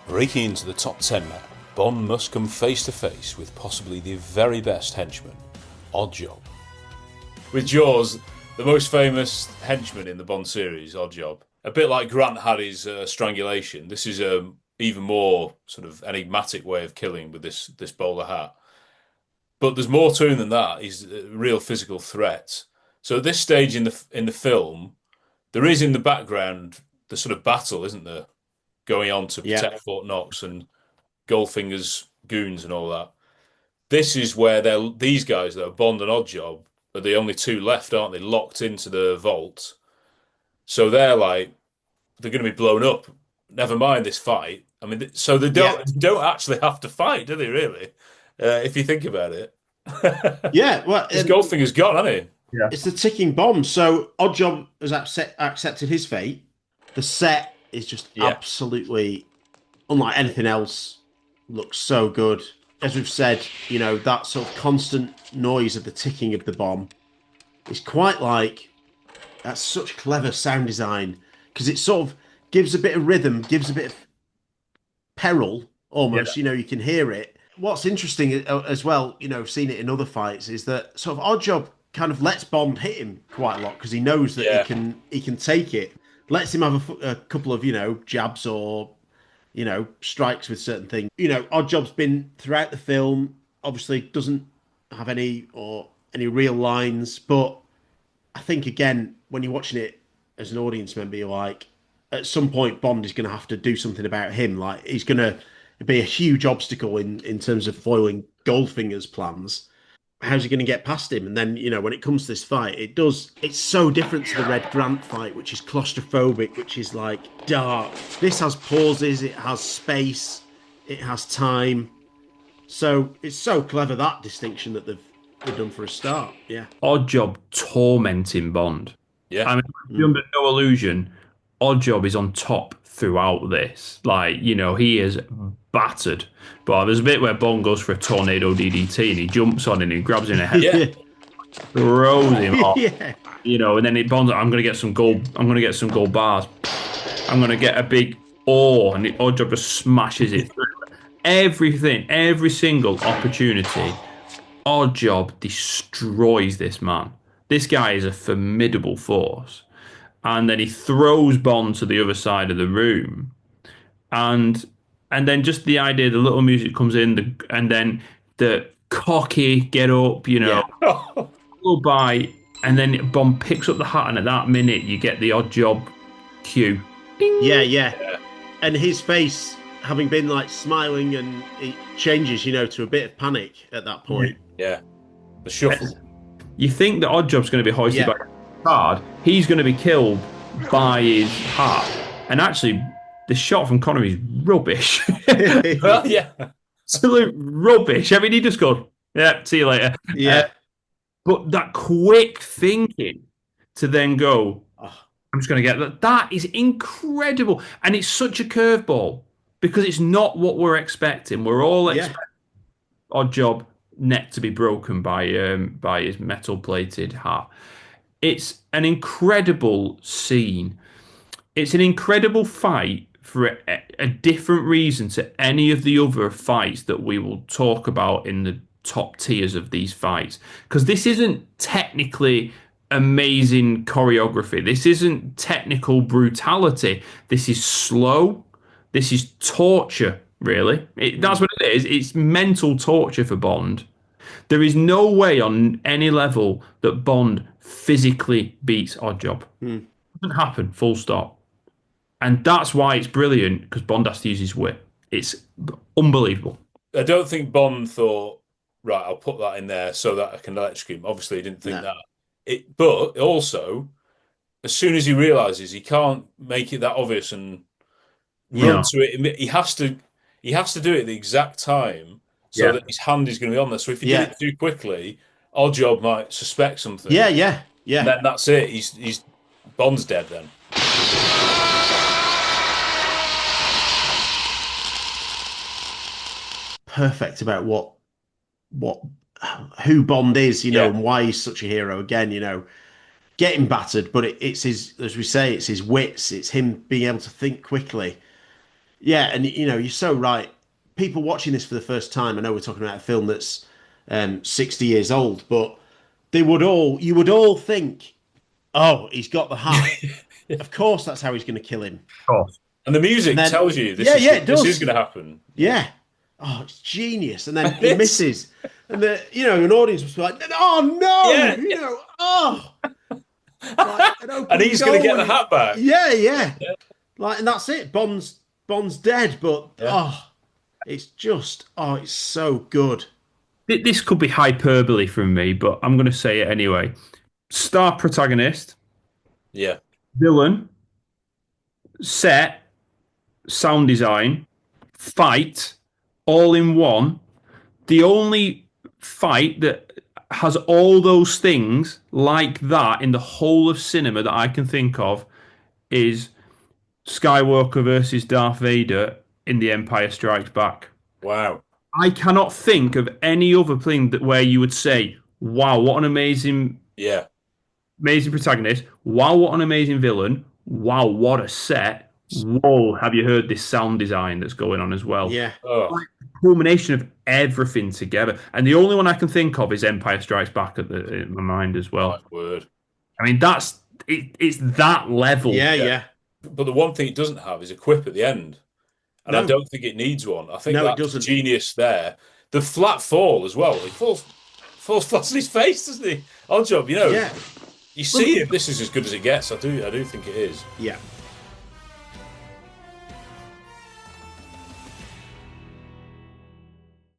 Breaking into the top 10 now, Bond must come face to face with possibly the very best henchman, Oddjob. With Jaws, the most famous henchman in the Bond series, Oddjob. A bit like Grant had his strangulation, this is a even more sort of enigmatic way of killing with this bowler hat. But there's more to him than that. He's a real physical threat. So at this stage in the film, there is in the background the sort of battle, isn't there, going on to protect Fort Knox and Goldfinger's goons and all that. This is where these guys, though, Bond and Oddjob, are the only two left, aren't they? Locked into the vault. So they're going to be blown up. Never mind this fight. I mean, so they don't actually have to fight, do they? Really, if you think about it. Yeah, well, his Goldfinger's gone, hasn't he? Yeah. It's the ticking bomb. So Oddjob has accepted his fate. The set is just absolutely unlike anything else. Looks so good. As we've said, that sort of constant noise of the ticking of the bomb is quite like, that's such clever sound design, because it sort of gives a bit of rhythm, gives a bit of peril almost. You can hear it. What's interesting as well, seen it in other fights, is that sort of Oddjob kind of lets Bond hit him quite a lot because he knows that he can take it. Lets him have a couple of jabs or strikes with certain things. Oddjob's been throughout the film. Obviously, doesn't have any real lines, but I think again when you're watching it as an audience member, you're like, at some point Bond is going to have to do something about him. Like he's going to be a huge obstacle in terms of foiling Goldfinger's plans. How's he going to get past him? And then, when it comes to this fight, it's so different to the Red Grant fight, which is claustrophobic, which is like dark. This has pauses, it has space, it has time. So it's so clever, that distinction that they've done for a start. Yeah. Oddjob tormenting Bond. Yeah. I mean, be under no illusion, Oddjob is on top throughout this. He is battered. But there's a bit where Bond goes for a tornado DDT and he jumps on him and he grabs him in the head, throws him off. And then Bond's like, I'm gonna get some gold bars. I'm gonna get a big ore, and the Oddjob just smashes it through. Every single opportunity, Oddjob destroys this man. This guy is a formidable force. And then he throws Bond to the other side of the room. And then just the idea, the little music comes in, and then the cocky get up, go by, and then Bond picks up the hat, and at that minute you get the Oddjob cue. Ding. Yeah. And his face, having been like smiling, and it changes, to a bit of panic at that point. Yeah. The shuffle. You think that Oddjob's going to be hoisted by a card, he's going to be killed by his hat, and actually the shot from Connery is rubbish. Well, yeah. Absolute rubbish. I mean, he just goes, yeah, see you later. Yeah. But that quick thinking to then go, I'm just going to get that. That is incredible. And it's such a curveball because it's not what we're expecting. We're all expecting Oddjob neck to be broken by his metal-plated hat. It's an incredible scene. It's an incredible fight for a different reason to any of the other fights that we will talk about in the top tiers of these fights. Because this isn't technically amazing choreography. This isn't technical brutality. This is slow. This is torture, really. That's what it is. It's mental torture for Bond. There is no way on any level that Bond physically beats Oddjob. It doesn't happen, full stop. And that's why it's brilliant, because Bond has to use his wit. It's unbelievable. I don't think Bond thought, right, I'll put that in there so that I can electrocute him. Obviously, he didn't think that. But also, as soon as he realises he can't make it that obvious and run to it, he has to do it at the exact time so that his hand is going to be on there. So if he did it too quickly, Oddjob might suspect something. Yeah. And then that's it. He's Bond's dead then. Perfect about who Bond is, and why he's such a hero. Again, getting battered, but it's his, as we say, it's his wits. It's him being able to think quickly. Yeah, and you're so right. People watching this for the first time, I know we're talking about a film that's 60 years old, but you would all think, oh, he's got the hat. Of course, that's how he's going to kill him. Of course. And the And music then, tells you yeah, yeah, it this is does. going to happen. Yeah. Oh, it's genius. And then he misses. And an audience was like, oh no, Yeah. oh. Like And he's going to get the hat back. Yeah, yeah. Like, and that's it. Bond's dead, but it's so good. This could be hyperbole from me, but I'm going to say it anyway. Star protagonist, Yeah. villain, set, sound design, fight, all in one. The only fight that has all those things like that in the whole of cinema that I can think of is Skywalker versus Darth Vader in The Empire Strikes Back. Wow. I cannot think of any other thing where you would say, "Wow, what an amazing protagonist! Wow, what an amazing villain! Wow, what a set! Whoa, have you heard this sound design that's going on as well?" Yeah. Oh. Like culmination of everything together, and the only one I can think of is Empire Strikes Back in my mind as well. My word. I mean, that's it. It's that level. Yeah. But the one thing it doesn't have is a quip at the end. And I don't think it needs one. I think No, it that's doesn't. genius there. The flat fall as well. He falls flat on his face, doesn't he? Oddjob, Yeah. You see if this is as good as it gets. I do think it is. Yeah.